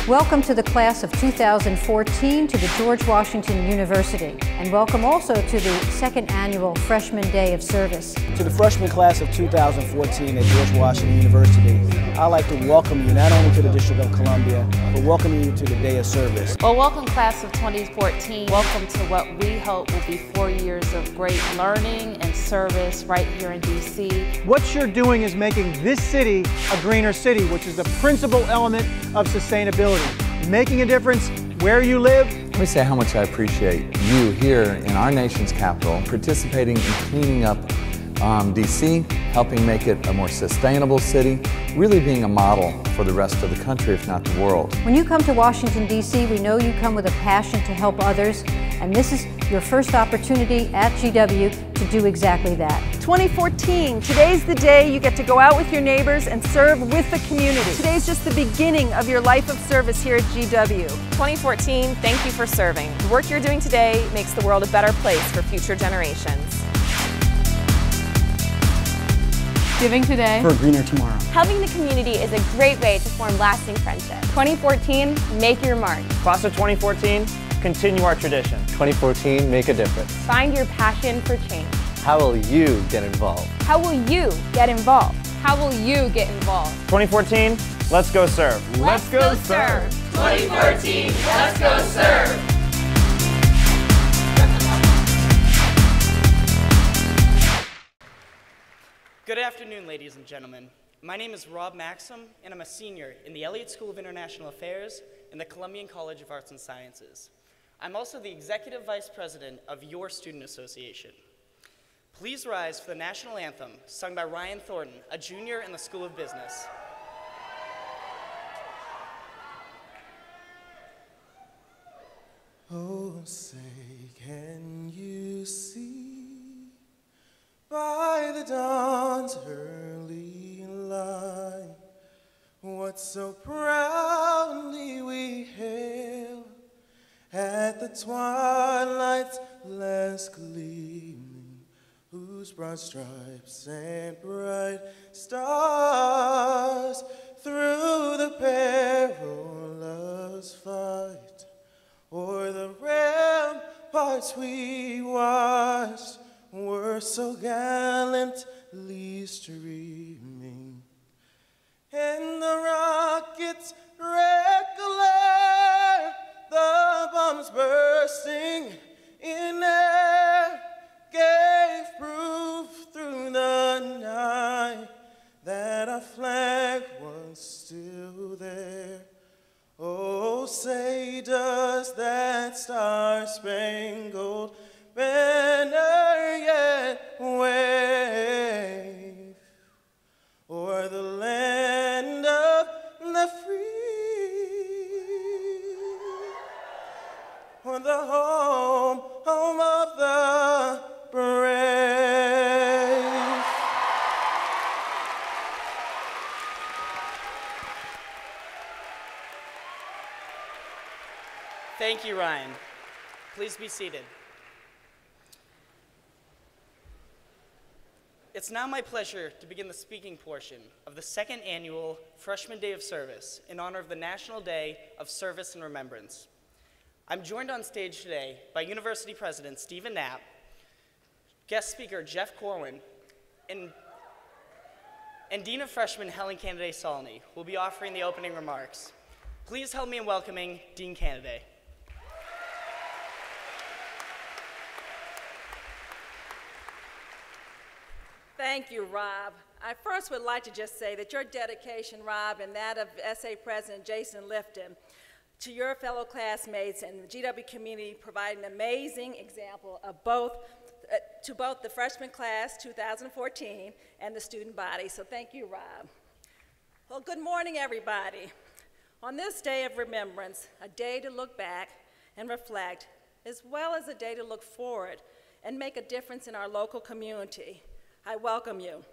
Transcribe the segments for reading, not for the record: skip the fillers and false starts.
Welcome to the class of 2014 to the George Washington University, and welcome also to the second annual Freshman Day of Service. To the freshman class of 2014 at George Washington University, I'd like to welcome you not only to the District of Columbia, but welcome you to the Day of Service. Well, welcome class of 2014. Welcome to what we hope will be 4 years of great learning and service right here in DC. What you're doing is making this city a greener city, which is the principal element of sustainability. Making a difference where you live. Let me say how much I appreciate you here in our nation's capital participating in cleaning up DC, helping make it a more sustainable city, really being a model for the rest of the country, if not the world. When you come to Washington, D.C., we know you come with a passion to help others, and this is your first opportunity at GW to do exactly that. 2014, today's the day you get to go out with your neighbors and serve with the community. Today's just the beginning of your life of service here at GW. 2014, thank you for serving. The work you're doing today makes the world a better place for future generations. Giving today for a greener tomorrow. Helping the community is a great way to form lasting friendships. 2014, make your mark. Class of 2014, continue our tradition. 2014, make a difference. Find your passion for change. How will you get involved? How will you get involved? How will you get involved? 2014, let's go serve. Let's go serve. 2014, let's go serve. Good afternoon, ladies and gentlemen. My name is Rob Maxim, and I'm a senior in the Elliott School of International Affairs and the Columbian College of Arts and Sciences. I'm also the Executive Vice President of your Student Association. Please rise for the National Anthem, sung by Ryan Thornton, a junior in the School of Business. Oh, say, can you see by the dawn's early light what so proudly we hail at the twilight's last gleaming, whose broad stripes and bright stars through the perilous fight o'er the ramparts we watched were so gallantly streaming, and the rocket's red glare, the bombs bursting in air, gave proof through the night that our flag was still there. Oh, say, does that star-spangled banner yet wave o'er the land of the free, or the home of the brave? Thank you, Ryan. Please be seated. It's now my pleasure to begin the speaking portion of the second annual Freshman Day of Service in honor of the National Day of Service and Remembrance. I'm joined on stage today by University President Stephen Knapp, guest speaker Jeff Corwin, and Dean of Freshmen Helen Canaday-Saulney, who will be offering the opening remarks. Please help me in welcoming Dean Canaday. Thank you, Rob. I first would like to just say that your dedication, Rob, and that of SA President Jason Lifton, to your fellow classmates and the GW community provide an amazing example of to both the freshman class 2014 and the student body. So thank you, Rob. Well, good morning, everybody. On this day of remembrance, a day to look back and reflect, as well as a day to look forward and make a difference in our local community, I welcome you.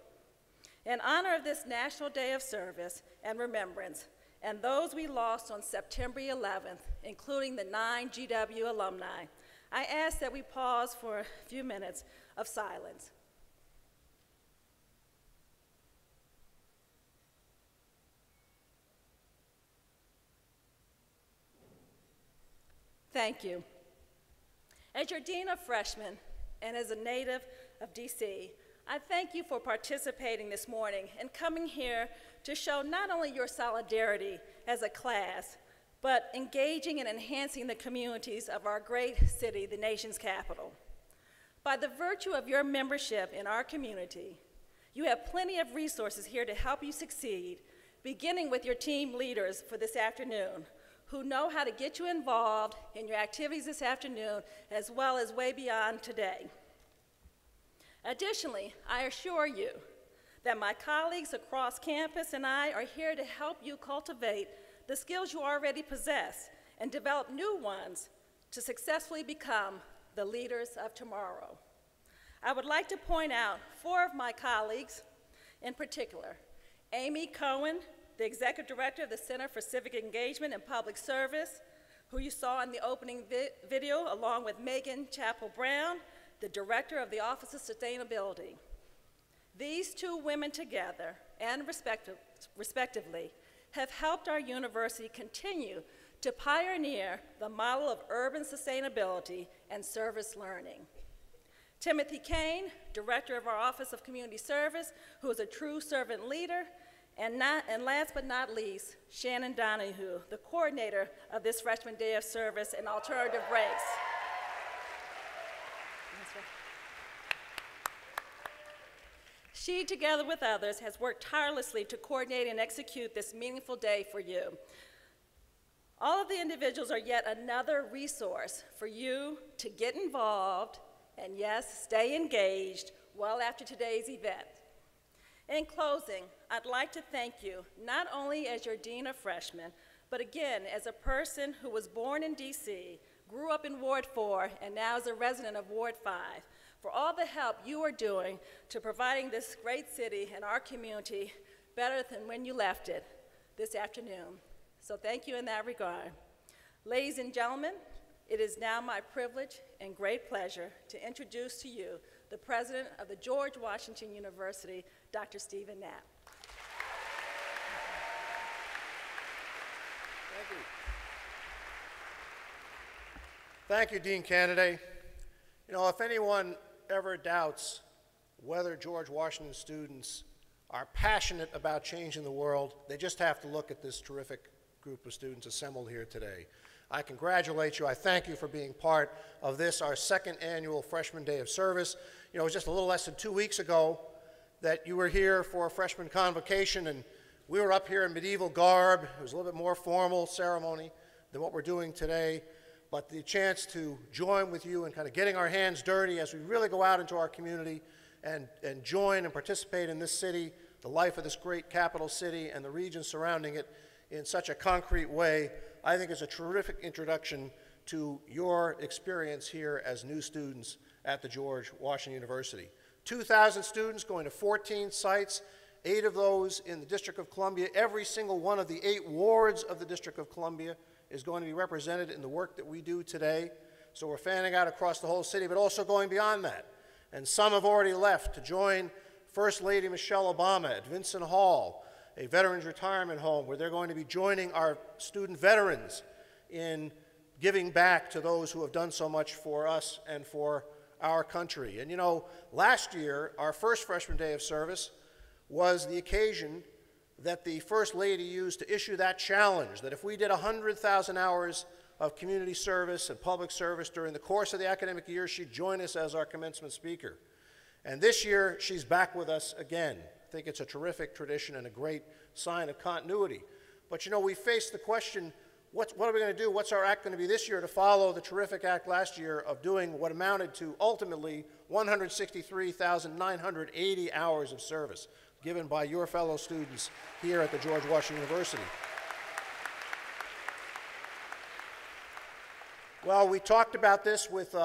In honor of this National Day of Service and Remembrance, and those we lost on September 11th, including the 9 GW alumni, I ask that we pause for a few minutes of silence. thank you. As your Dean of Freshmen and as a native of DC, I thank you for participating this morning and coming here to show not only your solidarity as a class, but engaging and enhancing the communities of our great city, the nation's capital. By the virtue of your membership in our community, you have plenty of resources here to help you succeed, beginning with your team leaders for this afternoon, who know how to get you involved in your activities this afternoon, as well as way beyond today. Additionally, I assure you that my colleagues across campus and I are here to help you cultivate the skills you already possess and develop new ones to successfully become the leaders of tomorrow. I would like to point out 4 of my colleagues in particular: Amy Cohen, the Executive Director of the Center for Civic Engagement and Public Service, who you saw in the opening video, along with Megan Chappell-Brown, the Director of the Office of Sustainability. These 2 women together, and respectively, have helped our university continue to pioneer the model of urban sustainability and service learning. Timothy Kane, Director of our Office of Community Service, who is a true servant leader, and last but not least, Shannon Donahue, the coordinator of this Freshman Day of Service and Alternative Breaks. She, together with others, has worked tirelessly to coordinate and execute this meaningful day for you. All of the individuals are yet another resource for you to get involved and, yes, stay engaged well after today's event. In closing, I'd like to thank you not only as your Dean of Freshmen, but again as a person who was born in DC, grew up in Ward 4, and now is a resident of Ward 5, for all the help you are doing to providing this great city and our community better than when you left it this afternoon. So thank you in that regard. Ladies and gentlemen, it is now my privilege and great pleasure to introduce to you the President of the George Washington University, Dr. Stephen Knapp. Thank you. Thank you, Dean Kennedy. You know, if anyone ever doubts whether George Washington students are passionate about changing the world, they just have to look at this terrific group of students assembled here today. I congratulate you. I thank you for being part of this, our 2nd annual Freshman Day of Service. You know, it was just a little less than 2 weeks ago that you were here for a freshman convocation, and we were up here in medieval garb. It was a little bit more formal ceremony than what we're doing today. But the chance to join with you and kind of getting our hands dirty as we really go out into our community and join and participate in this city, the life of this great capital city and the region surrounding it in such a concrete way, I think is a terrific introduction to your experience here as new students at the George Washington University. 2,000 students going to 14 sites, 8 of those in the District of Columbia. Every single one of the 8 wards of the District of Columbia is going to be represented in the work that we do today. So we're fanning out across the whole city, but also going beyond that. And some have already left to join First Lady Michelle Obama at Vincent Hall, a veterans retirement home, where they're going to be joining our student veterans in giving back to those who have done so much for us and for our country. And you know, last year, our first Freshman Day of Service was the occasion that the First Lady used to issue that challenge, that if we did 100,000 hours of community service and public service during the course of the academic year, she'd join us as our commencement speaker. And this year, she's back with us again. I think it's a terrific tradition and a great sign of continuity. But you know, we faced the question, what are we going to do? What's our act going to be this year to follow the terrific act last year of doing what amounted to ultimately 163,980 hours of service given by your fellow students here at the George Washington University. Well, we talked about this with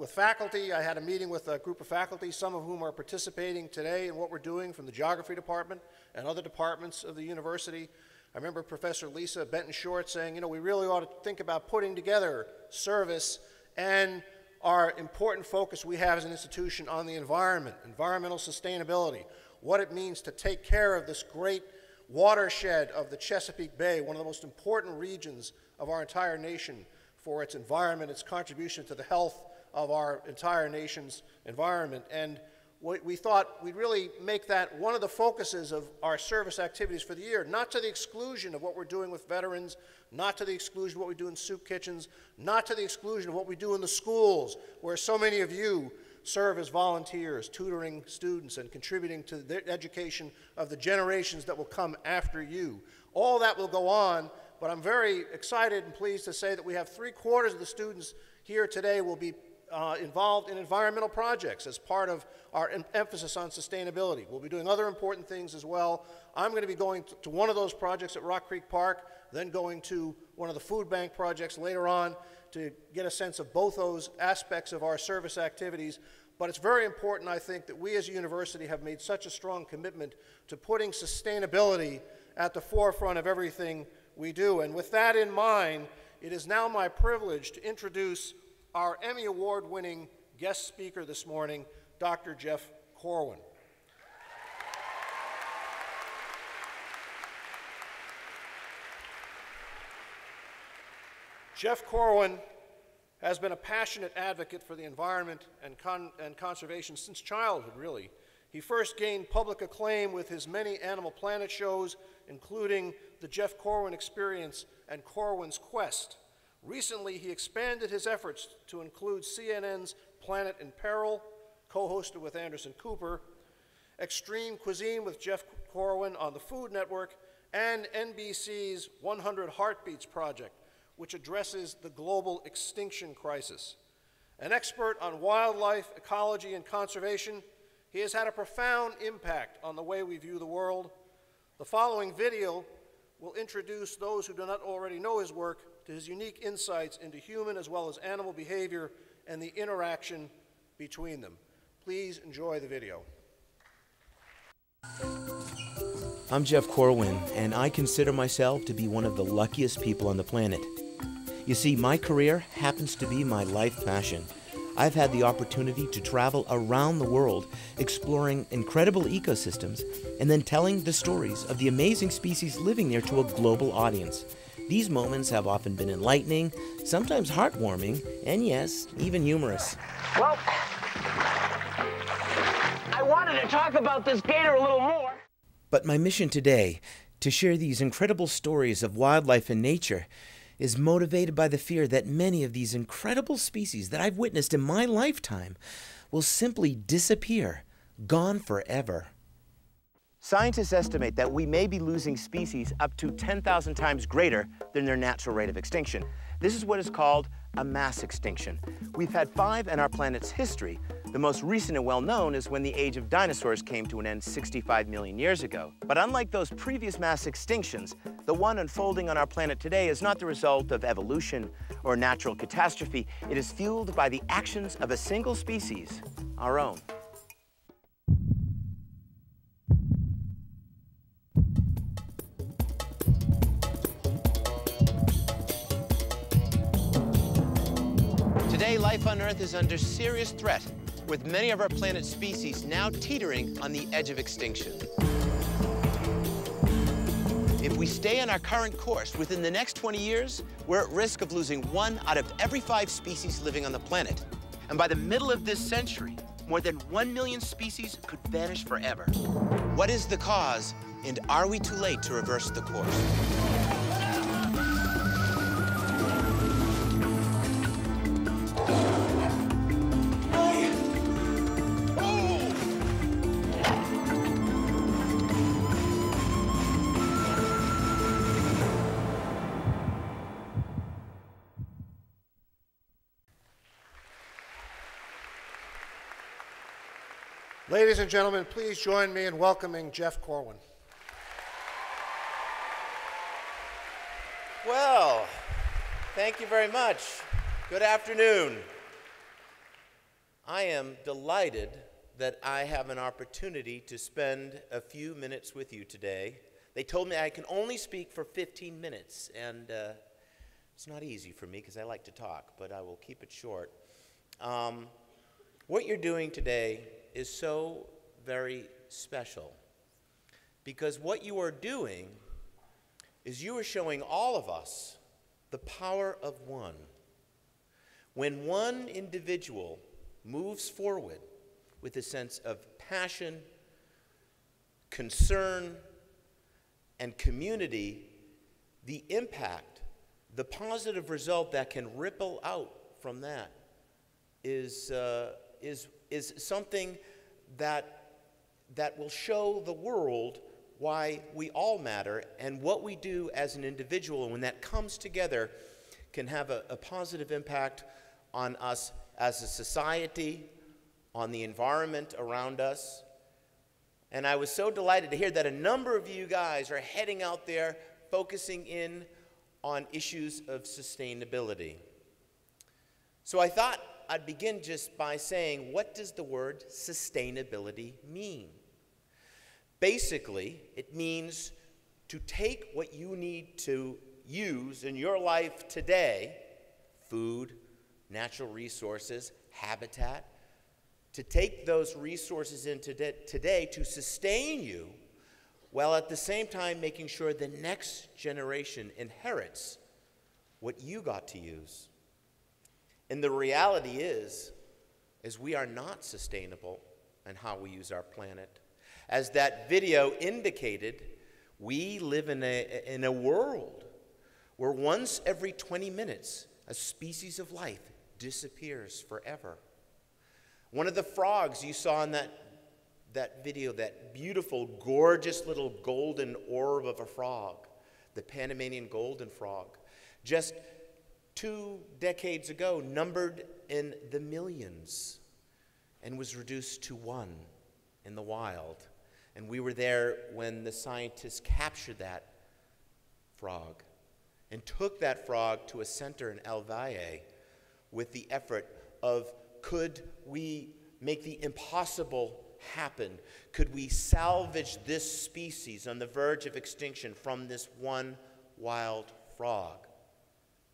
faculty. I had a meeting with a group of faculty, some of whom are participating today in what we're doing from the geography department and other departments of the university. I remember Professor Lisa Benton-Short saying, you know, we really ought to think about putting together service and our important focus we have as an institution on the environment, environmental sustainability, what it means to take care of this great watershed of the Chesapeake Bay, one of the most important regions of our entire nation for its environment, its contribution to the health of our entire nation's environment. And we thought we'd really make that one of the focuses of our service activities for the year, not to the exclusion of what we're doing with veterans, not to the exclusion of what we do in soup kitchens, not to the exclusion of what we do in the schools, where so many of you serve as volunteers, tutoring students and contributing to the education of the generations that will come after you. All that will go on, but I'm very excited and pleased to say that we have 3/4 of the students here today will be involved in environmental projects as part of our emphasis on sustainability. We'll be doing other important things as well. I'm going to be going to one of those projects at Rock Creek Park, then going to one of the food bank projects later on to get a sense of both those aspects of our service activities. But it's very important, I think, that we as a university have made such a strong commitment to putting sustainability at the forefront of everything we do. And with that in mind, it is now my privilege to introduce our Emmy Award-winning guest speaker this morning, Dr. Jeff Corwin. Jeff Corwin has been a passionate advocate for the environment and conservation since childhood, really. He first gained public acclaim with his many Animal Planet shows, including The Jeff Corwin Experience and Corwin's Quest. Recently, he expanded his efforts to include CNN's Planet in Peril, co-hosted with Anderson Cooper, Extreme Cuisine with Jeff Corwin on the Food Network, and NBC's 100 Heartbeats Project, which addresses the global extinction crisis. An expert on wildlife, ecology, and conservation, he has had a profound impact on the way we view the world. The following video will introduce those who do not already know his work to his unique insights into human as well as animal behavior and the interaction between them. Please enjoy the video. I'm Jeff Corwin, and I consider myself to be one of the luckiest people on the planet. You see, my career happens to be my life passion. I've had the opportunity to travel around the world, exploring incredible ecosystems, and then telling the stories of the amazing species living there to a global audience. These moments have often been enlightening, sometimes heartwarming, and yes, even humorous. Well, I wanted to talk about this gator a little more. But my mission today, to share these incredible stories of wildlife and nature, is motivated by the fear that many of these incredible species that I've witnessed in my lifetime will simply disappear, gone forever. Scientists estimate that we may be losing species up to 10,000 times greater than their natural rate of extinction. This is what is called a mass extinction. We've had 5 in our planet's history. The most recent and well-known is when the age of dinosaurs came to an end 65 million years ago. But unlike those previous mass extinctions, the one unfolding on our planet today is not the result of evolution or natural catastrophe. It is fueled by the actions of a single species, our own. Today, life on Earth is under serious threat, with many of our planet's species now teetering on the edge of extinction. If we stay on our current course, within the next 20 years, we're at risk of losing 1 out of every 5 species living on the planet. And by the middle of this century, more than 1 million species could vanish forever. What is the cause, and are we too late to reverse the course? Ladies and gentlemen, please join me in welcoming Jeff Corwin. Well, thank you very much. Good afternoon. I am delighted that I have an opportunity to spend a few minutes with you today. They told me I can only speak for 15 minutes, and it's not easy for me because I like to talk, but I will keep it short. What you're doing today is so very special, because what you are doing is you are showing all of us the power of one. When one individual moves forward with a sense of passion, concern, and community, the impact, the positive result that can ripple out from that is something that will show the world why we all matter, and what we do as an individual, and when that comes together, can have a positive impact on us as a society, on the environment around us. And I was so delighted to hear that a number of you guys are heading out there focusing in on issues of sustainability. So I thought I'd begin just by saying, what does the word sustainability mean? Basically, it means to take what you need to use in your life today, food, natural resources, habitat, to take those resources in today to sustain you, while at the same time making sure the next generation inherits what you got to use. And the reality is we are not sustainable in how we use our planet. As that video indicated, we live in a world where once every 20 minutes, a species of life disappears forever. One of the frogs you saw in that video, that beautiful, gorgeous little golden orb of a frog, the Panamanian golden frog, just 2 decades ago numbered in the millions and was reduced to 1 in the wild. And we were there when the scientists captured that frog and took that frog to a center in El Valle with the effort of, could we make the impossible happen? Could we salvage this species on the verge of extinction from this one wild frog?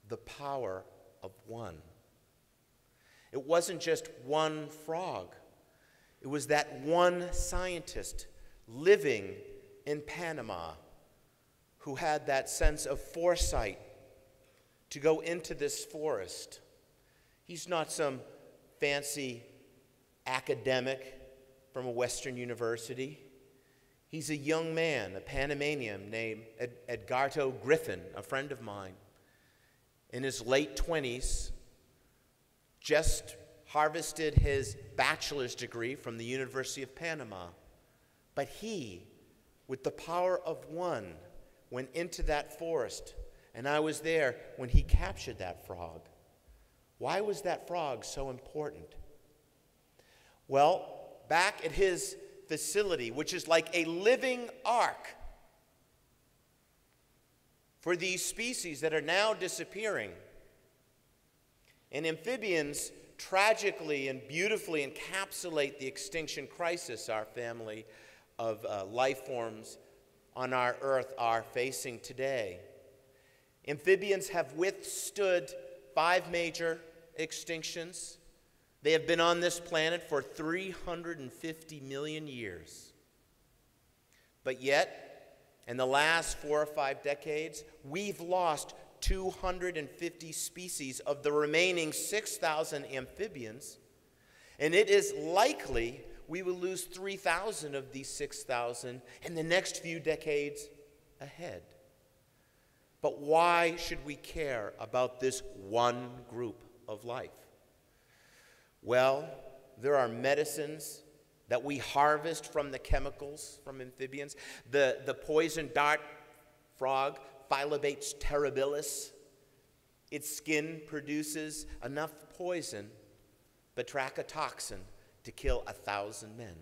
The power of one. It wasn't just one frog. It was that one scientist living in Panama who had that sense of foresight to go into this forest. He's not some fancy academic from a Western university. He's a young man, a Panamanian named Edgardo Griffin, a friend of mine, in his late 20s, just harvested his bachelor's degree from the University of Panama. But he, with the power of one, went into that forest, and I was there when he captured that frog. Why was that frog so important? Well, back at his facility, which is like a living ark for these species that are now disappearing, and amphibians tragically and beautifully encapsulate the extinction crisis our family of life forms on our earth are facing today. Amphibians have withstood 5 major extinctions. They have been on this planet for 350 million years. But yet, in the last 4 or 5 decades, we've lost 250 species of the remaining 6,000 amphibians, and it is likely we will lose 3,000 of these 6,000 in the next few decades ahead. But why should we care about this one group of life? Well, there are medicines that we harvest from the chemicals from amphibians. The poison dart frog, Phyllobates terribilis, its skin produces enough poison, batrachotoxin, to kill 1,000 men.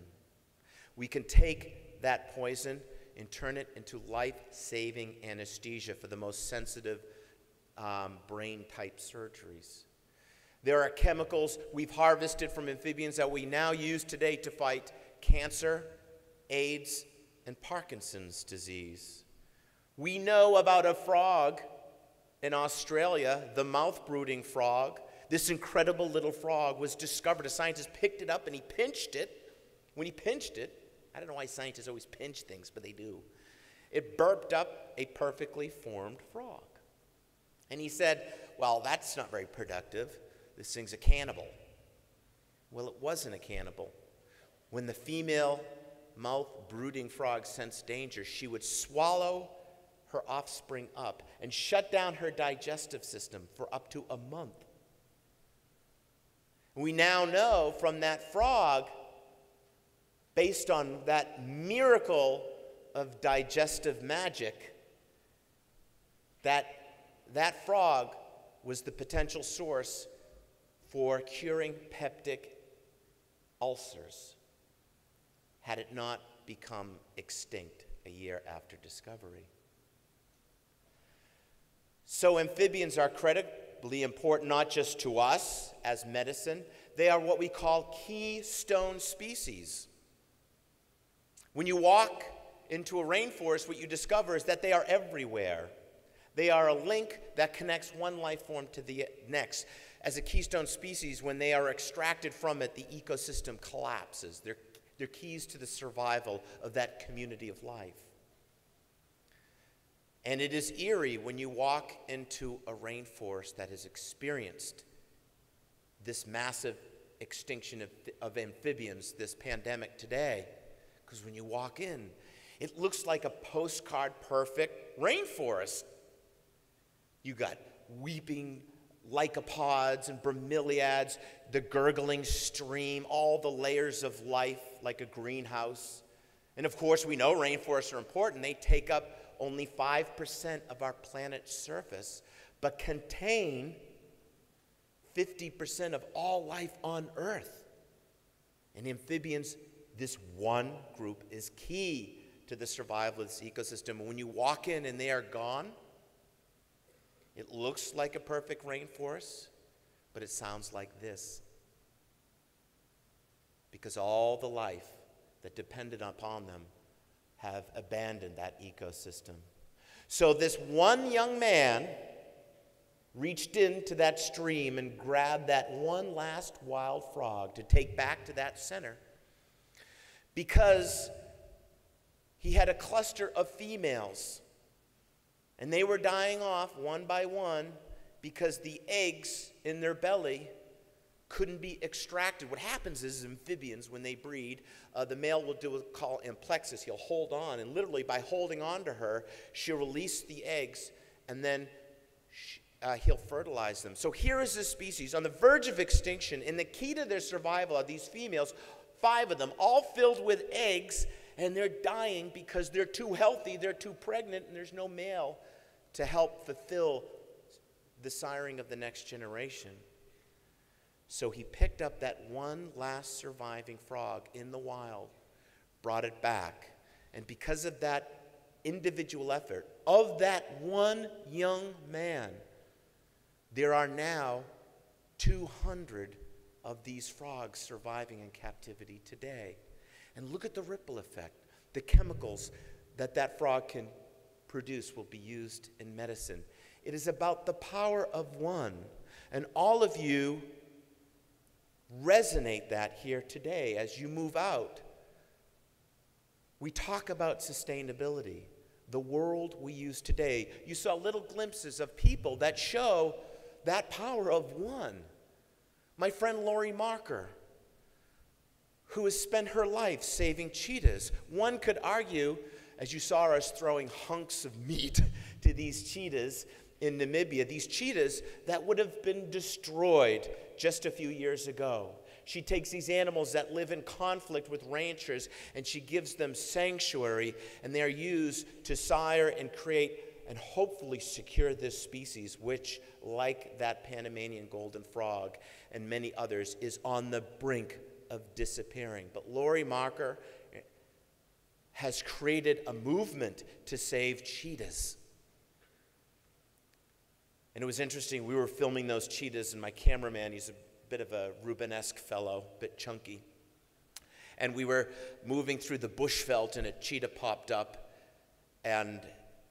We can take that poison and turn it into life-saving anesthesia for the most sensitive brain-type surgeries. There are chemicals we've harvested from amphibians that we now use today to fight cancer, AIDS, and Parkinson's disease. We know about a frog in Australia, the mouth-brooding frog. This incredible little frog was discovered. A scientist picked it up and he pinched it. When he pinched it, I don't know why scientists always pinch things, but they do. It burped up a perfectly formed frog. And he said, well, that's not very productive. This thing's a cannibal. Well, it wasn't a cannibal. When the female mouth-brooding frog sensed danger, she would swallow her offspring up and shut down her digestive system for up to a month. We now know from that frog, based on that miracle of digestive magic, that that frog was the potential source for curing peptic ulcers, had it not become extinct a year after discovery. So amphibians are critically important not just to us as medicine, they are what we call keystone species. When you walk into a rainforest, what you discover is that they are everywhere. They are a link that connects one life form to the next. As a keystone species, when they are extracted from it, the ecosystem collapses. They're keys to the survival of that community of life. And it is eerie when you walk into a rainforest that has experienced this massive extinction of amphibians, this pandemic today. Because when you walk in, it looks like a postcard perfect rainforest. You got weeping lycopods and bromeliads, the gurgling stream, all the layers of life like a greenhouse. And of course, we know rainforests are important. They take up only 5% of our planet's surface, but contain 50% of all life on Earth. And amphibians, this one group, is key to the survival of this ecosystem. And when you walk in and they are gone, it looks like a perfect rainforest, but it sounds like this. Because all the life that depended upon them have abandoned that ecosystem. So this one young man reached into that stream and grabbed that one last wild frog to take back to that center because he had a cluster of females. And they were dying off one by one because the eggs in their belly couldn't be extracted. What happens is amphibians, when they breed, the male will do what's called amplexus. He'll hold on, and literally by holding on to her, she'll release the eggs, and then he'll fertilize them. So here is this species on the verge of extinction, and the key to their survival are these females, 5 of them, all filled with eggs, and they're dying because they're too healthy, they're too pregnant, and there's no male to help fulfill the siring of the next generation. So he picked up that one last surviving frog in the wild, brought it back, and because of that individual effort of that one young man, there are now 200 of these frogs surviving in captivity today. And look at the ripple effect. The chemicals that that frog can produce will be used in medicine. It is about the power of one. And all of you resonate that here today as you move out. We talk about sustainability, the world we use today. You saw little glimpses of people that show that power of one. My friend Lori Marker, who has spent her life saving cheetahs. One could argue, as you saw us throwing hunks of meat to these cheetahs in Namibia, these cheetahs that would have been destroyed just a few years ago. She takes these animals that live in conflict with ranchers and she gives them sanctuary, and they are used to sire and create and hopefully secure this species, which, like that Panamanian golden frog and many others, is on the brink of disappearing. But Lori Marker has created a movement to save cheetahs. And it was interesting, we were filming those cheetahs, and my cameraman, he's a bit of a Rubenesque fellow, a bit chunky. And we were moving through the bushveld, and a cheetah popped up, and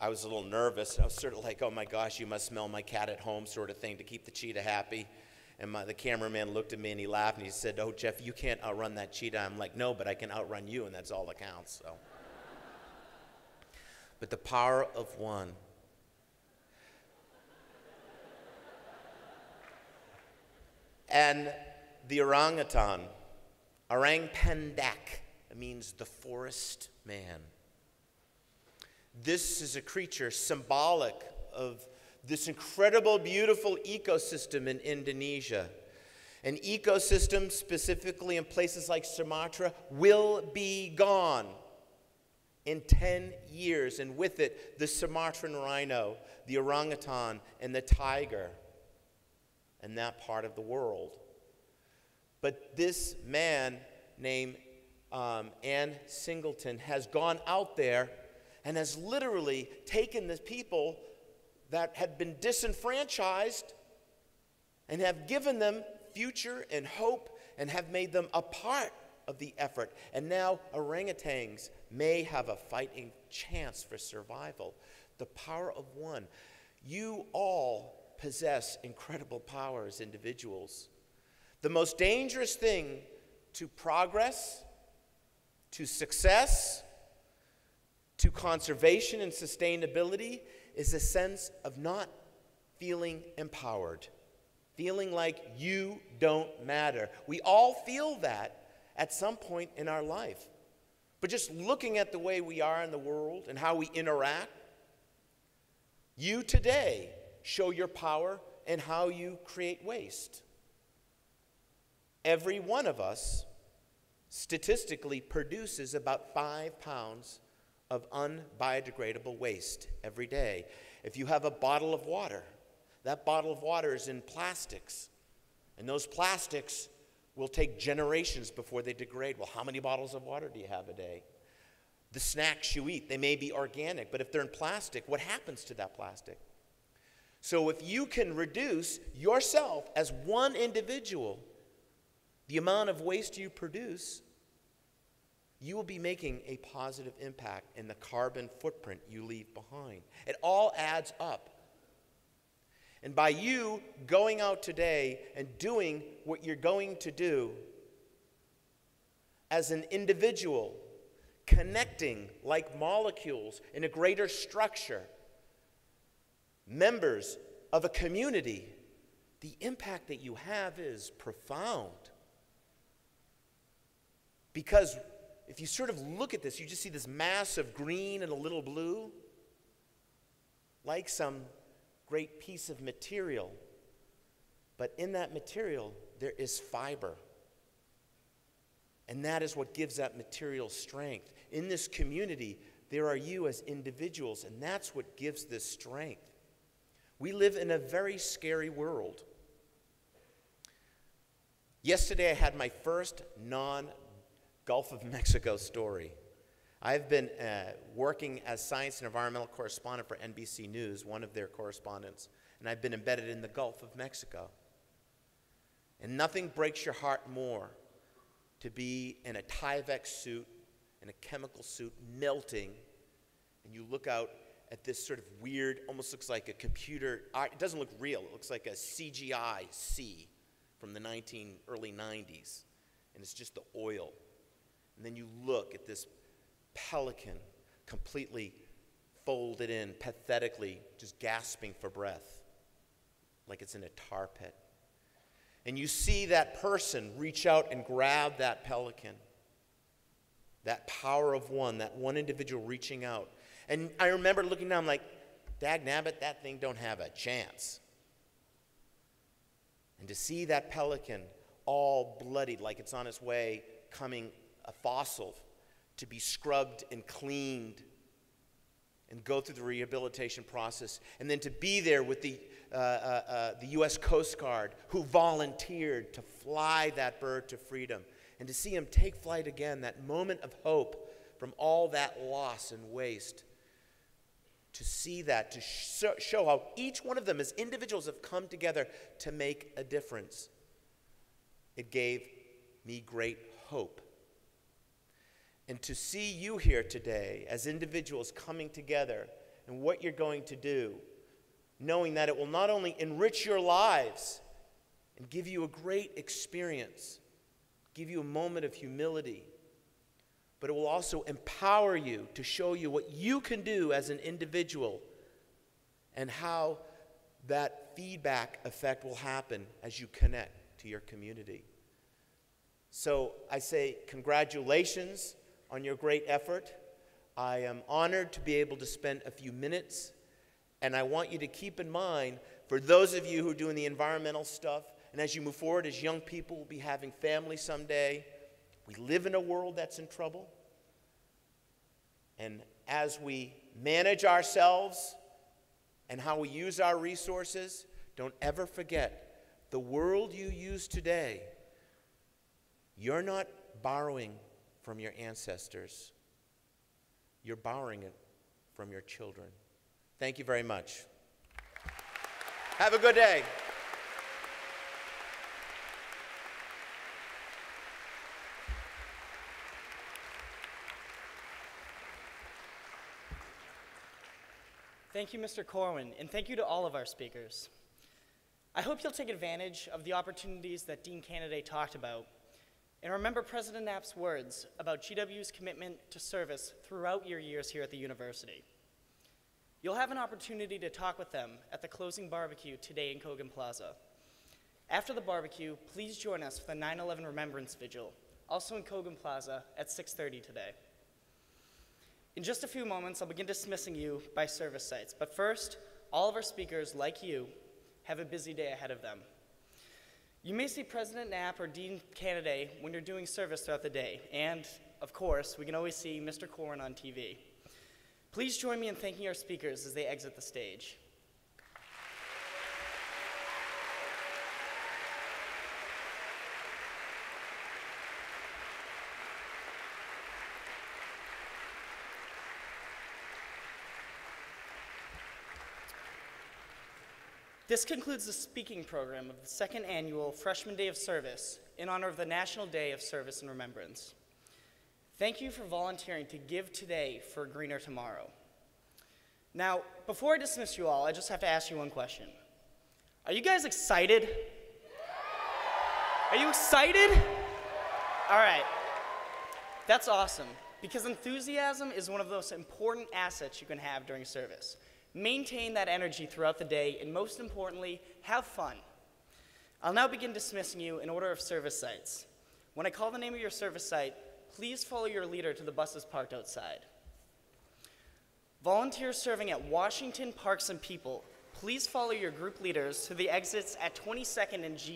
I was a little nervous. I was sort of like, oh my gosh, you must smell my cat at home sort of thing to keep the cheetah happy. And the cameraman looked at me and he laughed and he said, oh, Jeff, you can't outrun that cheetah. I'm like, no, but I can outrun you, and that's all that counts. So. But the power of one. And the orangutan, Orang Pendak, means the forest man. This is a creature symbolic of this incredible, beautiful ecosystem in Indonesia. An ecosystem specifically in places like Sumatra will be gone in 10 years, and with it, the Sumatran rhino, the orangutan, and the tiger in that part of the world. But this man named Anne Singleton has gone out there and has literally taken the people that had been disenfranchised and have given them future and hope and have made them a part of the effort. And now orangutans may have a fighting chance for survival. The power of one. You all possess incredible power as individuals. The most dangerous thing to progress, to success, to conservation and sustainability is a sense of not feeling empowered, feeling like you don't matter. We all feel that at some point in our life. But just looking at the way we are in the world and how we interact, you today show your power and how you create waste. Every one of us statistically produces about 5 pounds of unbiodegradable waste every day. If you have a bottle of water, that bottle of water is in plastics, and those plastics will take generations before they degrade. Well, how many bottles of water do you have a day? The snacks you eat, they may be organic, but if they're in plastic, what happens to that plastic? So if you can reduce yourself as one individual, the amount of waste you produce, you will be making a positive impact in the carbon footprint you leave behind. It all adds up. And by you going out today and doing what you're going to do as an individual, connecting like molecules in a greater structure, members of a community, the impact that you have is profound. Because if you sort of look at this, you just see this mass of green and a little blue, like some great piece of material. But in that material, there is fiber. And that is what gives that material strength. In this community, there are you as individuals, and that's what gives this strength. We live in a very scary world. Yesterday, I had my first non-Gulf of Mexico story. I've been working as science and environmental correspondent for NBC News, one of their correspondents, and I've been embedded in the Gulf of Mexico. And nothing breaks your heart more to be in a Tyvek suit, in a chemical suit, melting, and you look out at this sort of weird, almost looks like a computer, it doesn't look real, it looks like a CGI sea from the early 90s, and it's just the oil. And then you look at this pelican completely folded in, pathetically, just gasping for breath, like it's in a tar pit. And you see that person reach out and grab that pelican, that power of one, that one individual reaching out. And I remember looking down, I'm like, dagnabbit, that thing don't have a chance. And to see that pelican all bloodied, like it's on its way coming a fossil, to be scrubbed and cleaned and go through the rehabilitation process, and then to be there with the U.S. Coast Guard who volunteered to fly that bird to freedom, and to see him take flight again, that moment of hope from all that loss and waste, to see that, to show how each one of them as individuals have come together to make a difference. It gave me great hope. And to see you here today as individuals coming together and what you're going to do, knowing that it will not only enrich your lives and give you a great experience, give you a moment of humility, but it will also empower you to show you what you can do as an individual and how that feedback effect will happen as you connect to your community. So I say congratulations on your great effort. I am honored to be able to spend a few minutes, and I want you to keep in mind, for those of you who are doing the environmental stuff, and as you move forward as young people, will be having families someday, we live in a world that's in trouble. And as we manage ourselves and how we use our resources, don't ever forget, the world you use today, you're not borrowing from your ancestors. You're borrowing it from your children. Thank you very much. Have a good day. Thank you, Mr. Corwin, and thank you to all of our speakers. I hope you'll take advantage of the opportunities that Dean Canaday talked about, and remember President Knapp's words about GW's commitment to service throughout your years here at the university. You'll have an opportunity to talk with them at the closing barbecue today in Kogan Plaza. After the barbecue, please join us for the 9/11 Remembrance Vigil, also in Kogan Plaza at 6:30 today. In just a few moments, I'll begin dismissing you by service sites, but first, all of our speakers, like you, have a busy day ahead of them. You may see President Knapp or Dean Canaday when you're doing service throughout the day, and, of course, we can always see Mr. Corwin on TV. Please join me in thanking our speakers as they exit the stage. This concludes the speaking program of the second annual Freshman Day of Service in honor of the National Day of Service and Remembrance. Thank you for volunteering to give today for a greener tomorrow. Now, before I dismiss you all, I just have to ask you one question. Are you guys excited? Are you excited? All right. That's awesome, because enthusiasm is one of the most important assets you can have during service. Maintain that energy throughout the day, and most importantly, have fun. I'll now begin dismissing you in order of service sites. When I call the name of your service site, please follow your leader to the buses parked outside. Volunteers serving at Washington Parks and People, please follow your group leaders to the exits at 22nd and G